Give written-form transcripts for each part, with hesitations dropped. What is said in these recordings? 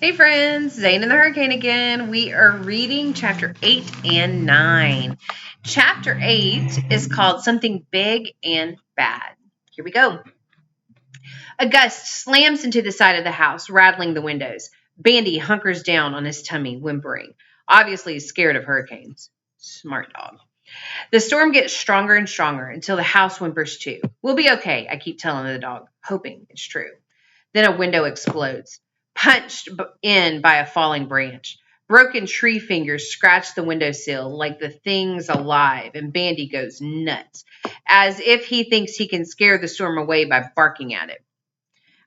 Hey friends, Zane and the Hurricane again. We are reading chapter 8 and 9. Chapter 8 is called Something Big and Bad. Here we go. A gust slams into the side of the house, rattling the windows. Bandy hunkers down on his tummy, whimpering. Obviously, he's scared of hurricanes. Smart dog. The storm gets stronger and stronger until the house whimpers too. We'll be okay, I keep telling the dog, hoping it's true. Then a window explodes, punched in by a falling branch. Broken tree fingers scratch the windowsill like the thing's alive, and Bandy goes nuts, as if he thinks he can scare the storm away by barking at it.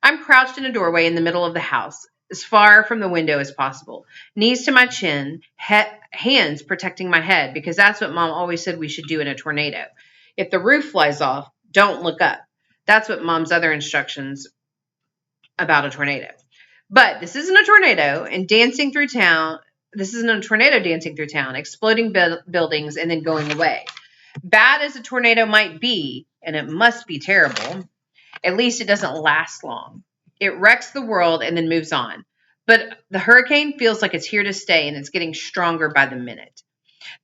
I'm crouched in a doorway in the middle of the house, as far from the window as possible, knees to my chin, hands protecting my head, because that's what Mom always said we should do in a tornado. If the roof flies off, don't look up. That's what Mom's other instructions about a tornado. But this isn't a tornado, and dancing through town. This isn't a tornado dancing through town, exploding buildings and then going away. Bad as a tornado might be, and it must be terrible, at least it doesn't last long. It wrecks the world and then moves on. But the hurricane feels like it's here to stay, and it's getting stronger by the minute.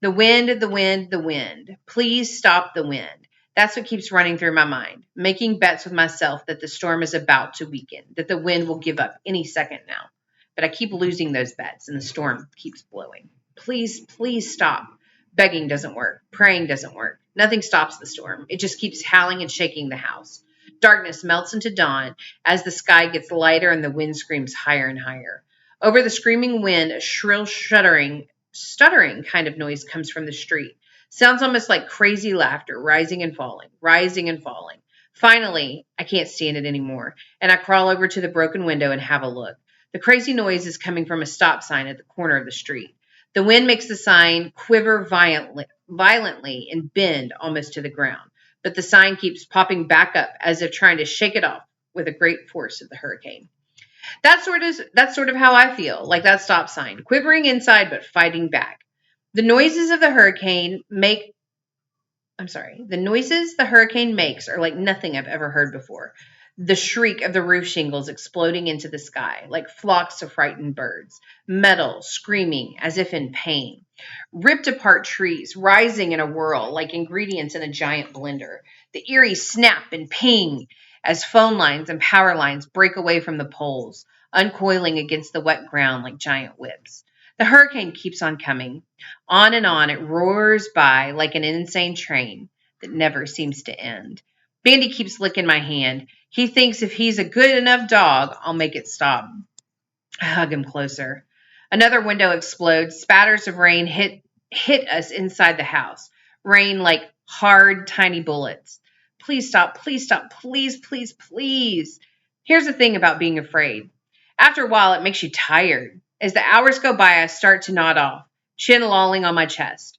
The wind, the wind, the wind. Please stop the wind. That's what keeps running through my mind, making bets with myself that the storm is about to weaken, that the wind will give up any second now. But I keep losing those bets, and the storm keeps blowing. Please, please stop. Begging doesn't work. Praying doesn't work. Nothing stops the storm. It just keeps howling and shaking the house. Darkness melts into dawn as the sky gets lighter and the wind screams higher and higher. Over the screaming wind, a shrill, stuttering kind of noise comes from the street. Sounds almost like crazy laughter, rising and falling, rising and falling. Finally, I can't stand it anymore, and I crawl over to the broken window and have a look. The crazy noise is coming from a stop sign at the corner of the street. The wind makes the sign quiver violently and bend almost to the ground, but the sign keeps popping back up as if trying to shake it off with a great force of the hurricane. That's sort of how I feel, like that stop sign, quivering inside but fighting back. The noises the hurricane makes are like nothing I've ever heard before. The shriek of the roof shingles exploding into the sky, like flocks of frightened birds. Metal screaming as if in pain. Ripped apart trees rising in a whirl like ingredients in a giant blender. The eerie snap and ping as phone lines and power lines break away from the poles, uncoiling against the wet ground like giant whips. The hurricane keeps on coming. On and on it roars by like an insane train that never seems to end. Bandy keeps licking my hand. He thinks if he's a good enough dog, I'll make it stop. I hug him closer. Another window explodes. Spatters of rain hit us inside the house. Rain like hard, tiny bullets. Please stop, please stop, please, please, please. Here's the thing about being afraid. After a while, it makes you tired. As the hours go by, I start to nod off, chin lolling on my chest.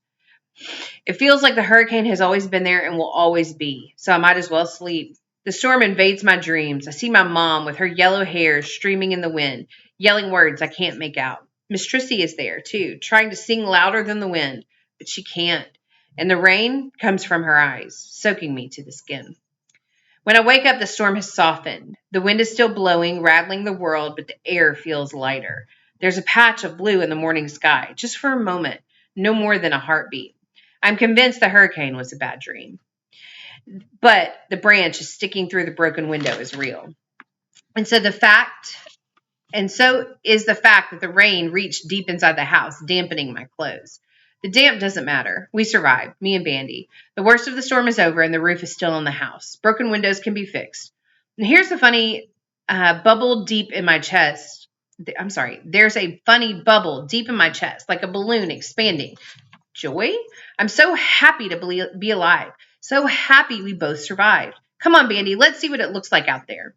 It feels like the hurricane has always been there and will always be, so I might as well sleep. The storm invades my dreams. I see my mom with her yellow hair streaming in the wind, yelling words I can't make out. Miss Trissy is there, too, trying to sing louder than the wind, but she can't. And the rain comes from her eyes, soaking me to the skin. When I wake up, the storm has softened. The wind is still blowing, rattling the world, but the air feels lighter. There's a patch of blue in the morning sky, just for a moment, no more than a heartbeat. I'm convinced the hurricane was a bad dream. But the branch is sticking through the broken window is real. And so is the fact that the rain reached deep inside the house, dampening my clothes. The damp doesn't matter. We survived, me and Bandy. The worst of the storm is over and the roof is still on the house. Broken windows can be fixed. And here's the funny bubble deep in my chest. There's a funny bubble deep in my chest, like a balloon expanding. Joy? I'm so happy to be alive. So happy we both survived. Come on, Bandy, let's see what it looks like out there.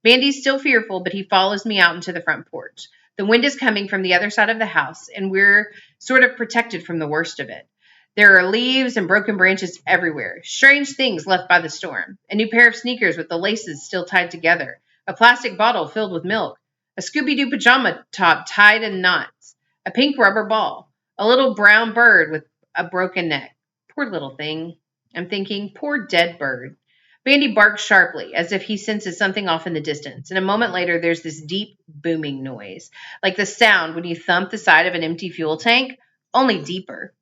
Bandy's still fearful, but he follows me out into the front porch. The wind is coming from the other side of the house, and we're sort of protected from the worst of it. There are leaves and broken branches everywhere, strange things left by the storm. A new pair of sneakers with the laces still tied together, a plastic bottle filled with milk, a Scooby-Doo pajama top tied in knots, a pink rubber ball, a little brown bird with a broken neck. Poor little thing. I'm thinking, poor dead bird. Bandy barks sharply, as if he senses something off in the distance, and a moment later there's this deep booming noise, like the sound when you thump the side of an empty fuel tank, only deeper.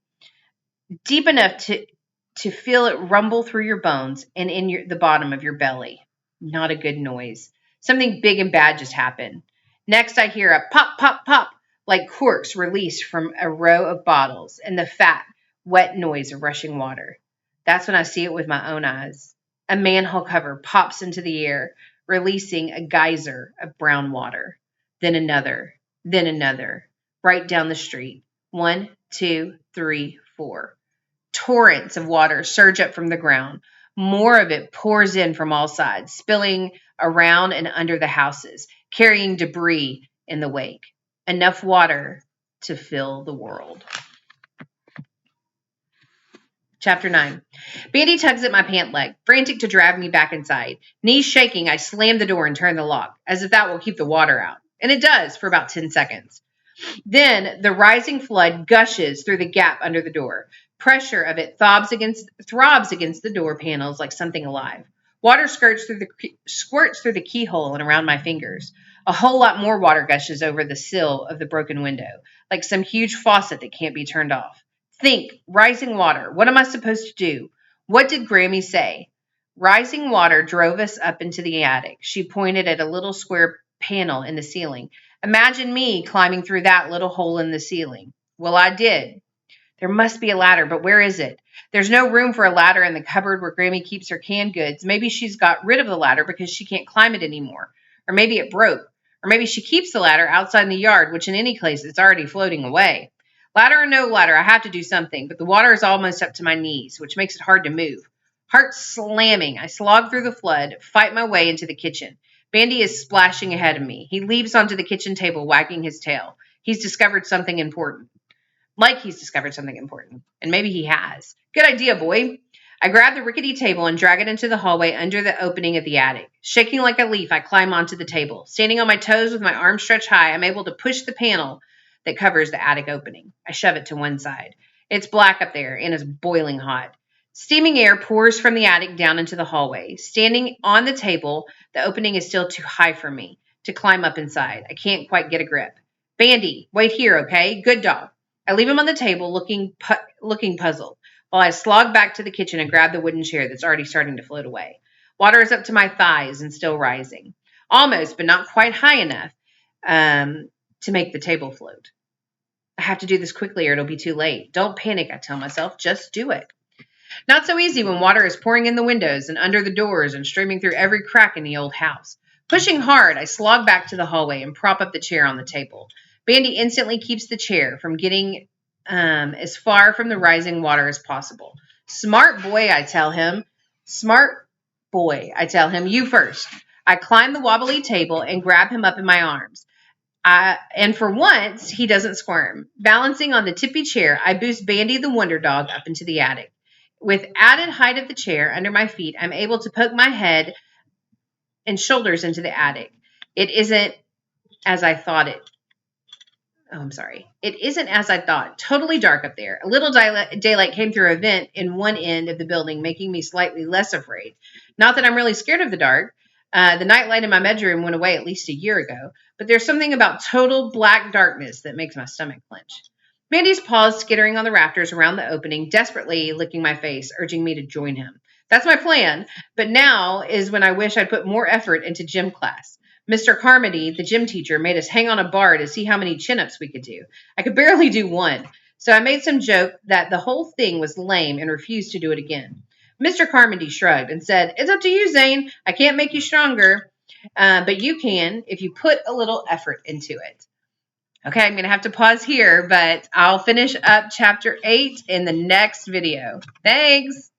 Deep enough to feel it rumble through your bones and in the bottom of your belly. Not a good noise. Something big and bad just happened. Next, I hear a pop, pop, pop, like corks released from a row of bottles, and the fat, wet noise of rushing water. That's when I see it with my own eyes. A manhole cover pops into the air, releasing a geyser of brown water. Then another, right down the street. 1, 2, 3, 4. Torrents of water surge up from the ground. More of it pours in from all sides, spilling around and under the houses, carrying debris in the wake. Enough water to fill the world. Chapter 9. Bandy tugs at my pant leg, frantic to drag me back inside. Knees shaking, I slam the door and turn the lock, as if that will keep the water out. And it does for about 10 seconds. Then the rising flood gushes through the gap under the door. Pressure of it throbs against the door panels like something alive. Water squirts through the keyhole and around my fingers. A whole lot more water gushes over the sill of the broken window, like some huge faucet that can't be turned off. Think, rising water. What am I supposed to do? What did Grammy say? Rising water drove us up into the attic. She pointed at a little square panel in the ceiling. Imagine me climbing through that little hole in the ceiling. Well, I did. There must be a ladder, but where is it? There's no room for a ladder in the cupboard where Grammy keeps her canned goods. Maybe she's got rid of the ladder because she can't climb it anymore. Or maybe it broke. Or maybe she keeps the ladder outside in the yard, which in any case it's already floating away. Ladder or no ladder, I have to do something, but the water is almost up to my knees, which makes it hard to move. Heart slamming, I slog through the flood, fight my way into the kitchen. Bandy is splashing ahead of me. He leaps onto the kitchen table, wagging his tail. He's discovered something important. And maybe he has. Good idea, boy. I grab the rickety table and drag it into the hallway under the opening of the attic. Shaking like a leaf, I climb onto the table. Standing on my toes with my arms stretched high, I'm able to push the panel that covers the attic opening. I shove it to one side. It's black up there and is boiling hot. Steaming air pours from the attic down into the hallway. Standing on the table, the opening is still too high for me to climb up inside. I can't quite get a grip. Bandy, wait here, okay? Good dog. I leave him on the table looking puzzled, while I slog back to the kitchen and grab the wooden chair that's already starting to float away. Water is up to my thighs and still rising. Almost, but not quite high enough to make the table float. I have to do this quickly or it'll be too late. Don't panic, I tell myself. Just do it. Not so easy when water is pouring in the windows and under the doors and streaming through every crack in the old house. Pushing hard, I slog back to the hallway and prop up the chair on the table. Bandy instantly keeps the chair from getting as far from the rising water as possible. Smart boy, I tell him. You first. I climb the wobbly table and grab him up in my arms. And for once, he doesn't squirm. Balancing on the tippy chair, I boost Bandy the Wonder Dog up into the attic. With added height of the chair under my feet, I'm able to poke my head and shoulders into the attic. It isn't as I thought. Totally dark up there. A little daylight came through a vent in one end of the building, making me slightly less afraid. Not that I'm really scared of the dark. The nightlight in my bedroom went away at least a year ago, but there's something about total black darkness that makes my stomach clench. Bandy's paws skittering on the rafters around the opening, desperately licking my face, urging me to join him. That's my plan, but now is when I wish I'd put more effort into gym class. Mr. Carmody, the gym teacher, made us hang on a bar to see how many chin-ups we could do. I could barely do one, so I made some joke that the whole thing was lame and refused to do it again. Mr. Carmody shrugged and said, "It's up to you, Zane. I can't make you stronger, but you can if you put a little effort into it." Okay, I'm going to have to pause here, but I'll finish up chapter 8 in the next video. Thanks.